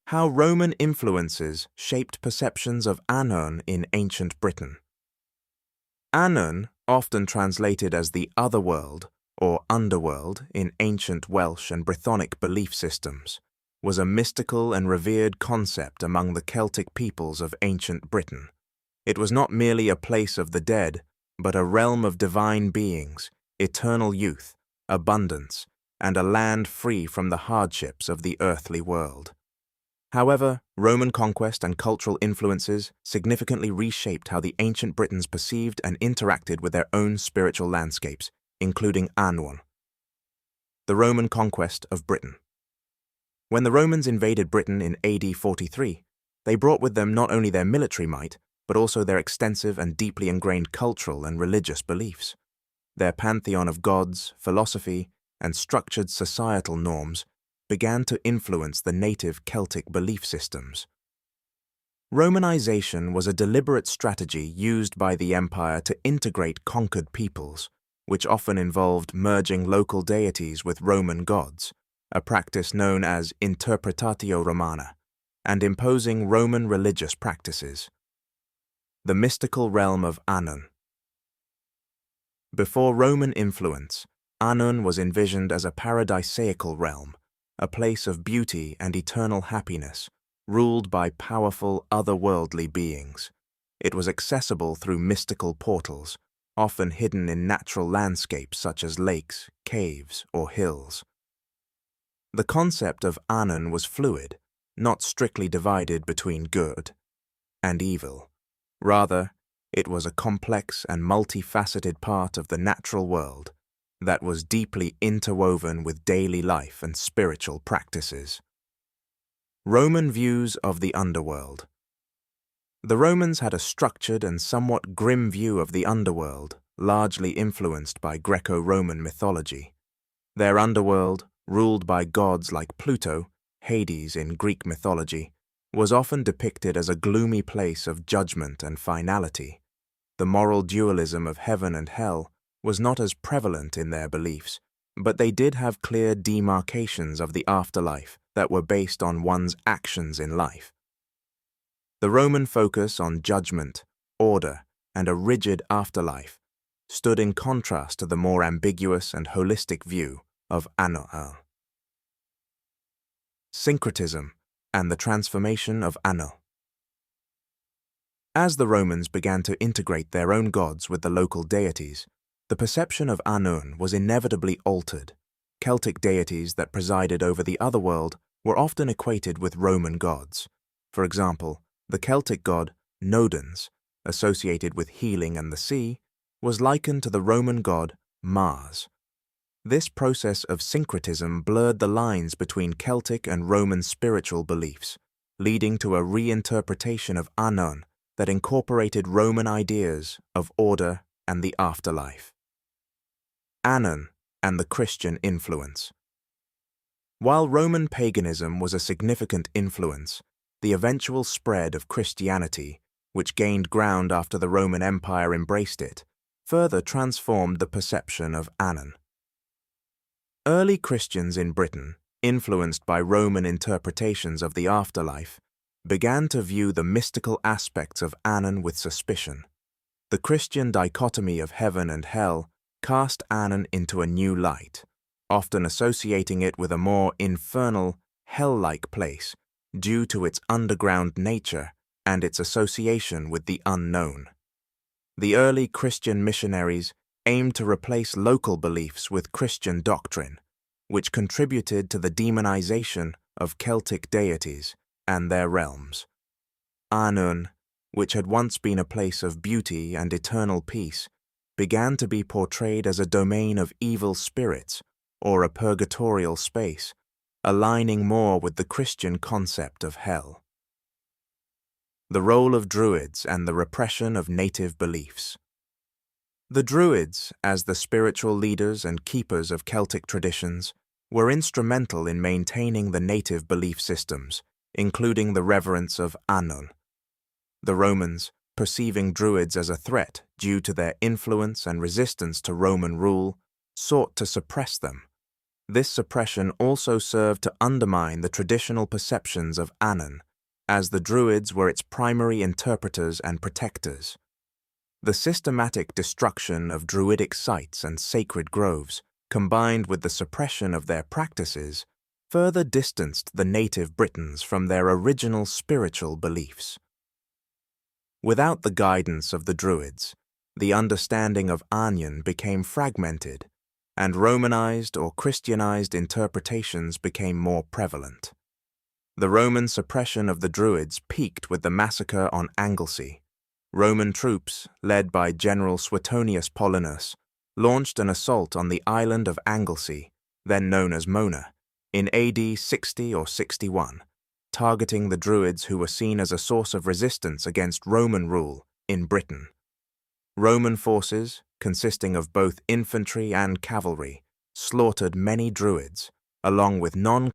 How Roman influences shaped perceptions of Annwn in ancient Britain. Annwn, often translated as the otherworld or underworld in ancient Welsh and Brythonic belief systems, was a mystical and revered concept among the Celtic peoples of ancient Britain. It was not merely a place of the dead, but a realm of divine beings, eternal youth, abundance, and a land free from the hardships of the earthly world. However, Roman conquest and cultural influences significantly reshaped how the ancient Britons perceived and interacted with their own spiritual landscapes, including Annwn. The Roman conquest of Britain. When the Romans invaded Britain in AD 43, they brought with them not only their military might, but also their extensive and deeply ingrained cultural and religious beliefs. Their pantheon of gods, philosophy, and structured societal norms began to influence the native Celtic belief systems. Romanization was a deliberate strategy used by the empire to integrate conquered peoples, which often involved merging local deities with Roman gods, a practice known as interpretatio Romana, and imposing Roman religious practices. The mystical realm of Annwn. Before Roman influence, Annwn was envisioned as a paradisaical realm, a place of beauty and eternal happiness, ruled by powerful otherworldly beings. It was accessible through mystical portals, often hidden in natural landscapes such as lakes, caves, or hills. The concept of Annwn was fluid, not strictly divided between good and evil. Rather, it was a complex and multifaceted part of the natural world that was deeply interwoven with daily life and spiritual practices. Roman views of the underworld. The Romans had a structured and somewhat grim view of the underworld, largely influenced by Greco-Roman mythology. Their underworld, ruled by gods like Pluto, Hades in Greek mythology, was often depicted as a gloomy place of judgment and finality. The moral dualism of heaven and hell was not as prevalent in their beliefs, but they did have clear demarcations of the afterlife that were based on one's actions in life. The Roman focus on judgment, order, and a rigid afterlife stood in contrast to the more ambiguous and holistic view of Annwn. Syncretism and the transformation of Annwn. As the Romans began to integrate their own gods with the local deities, the perception of Annwn was inevitably altered. Celtic deities that presided over the otherworld were often equated with Roman gods. For example, the Celtic god Nodens, associated with healing and the sea, was likened to the Roman god Mars. This process of syncretism blurred the lines between Celtic and Roman spiritual beliefs, leading to a reinterpretation of Annwn that incorporated Roman ideas of order and the afterlife. Annwn and the Christian influence. While Roman paganism was a significant influence, the eventual spread of Christianity, which gained ground after the Roman Empire embraced it, further transformed the perception of Annwn. Early Christians in Britain, influenced by Roman interpretations of the afterlife, began to view the mystical aspects of Annwn with suspicion. The Christian dichotomy of heaven and hell cast Annwn into a new light, often associating it with a more infernal, hell-like place due to its underground nature and its association with the unknown. The early Christian missionaries aimed to replace local beliefs with Christian doctrine, which contributed to the demonization of Celtic deities and their realms. Annwn, which had once been a place of beauty and eternal peace, began to be portrayed as a domain of evil spirits or a purgatorial space, aligning more with the Christian concept of hell. The role of Druids and the repression of native beliefs. The Druids, as the spiritual leaders and keepers of Celtic traditions, were instrumental in maintaining the native belief systems, including the reverence of Annwn. The Romans, perceiving Druids as a threat due to their influence and resistance to Roman rule, sought to suppress them. This suppression also served to undermine the traditional perceptions of Annwn, as the Druids were its primary interpreters and protectors. The systematic destruction of Druidic sites and sacred groves, combined with the suppression of their practices, further distanced the native Britons from their original spiritual beliefs. Without the guidance of the Druids, the understanding of Annwn became fragmented, and Romanized or Christianized interpretations became more prevalent. The Roman suppression of the Druids peaked with the massacre on Anglesey. Roman troops, led by General Suetonius Paulinus, launched an assault on the island of Anglesey, then known as Mona, in AD 60 or 61, targeting the Druids who were seen as a source of resistance against Roman rule in Britain. Roman forces, consisting of both infantry and cavalry, slaughtered many Druids, along with non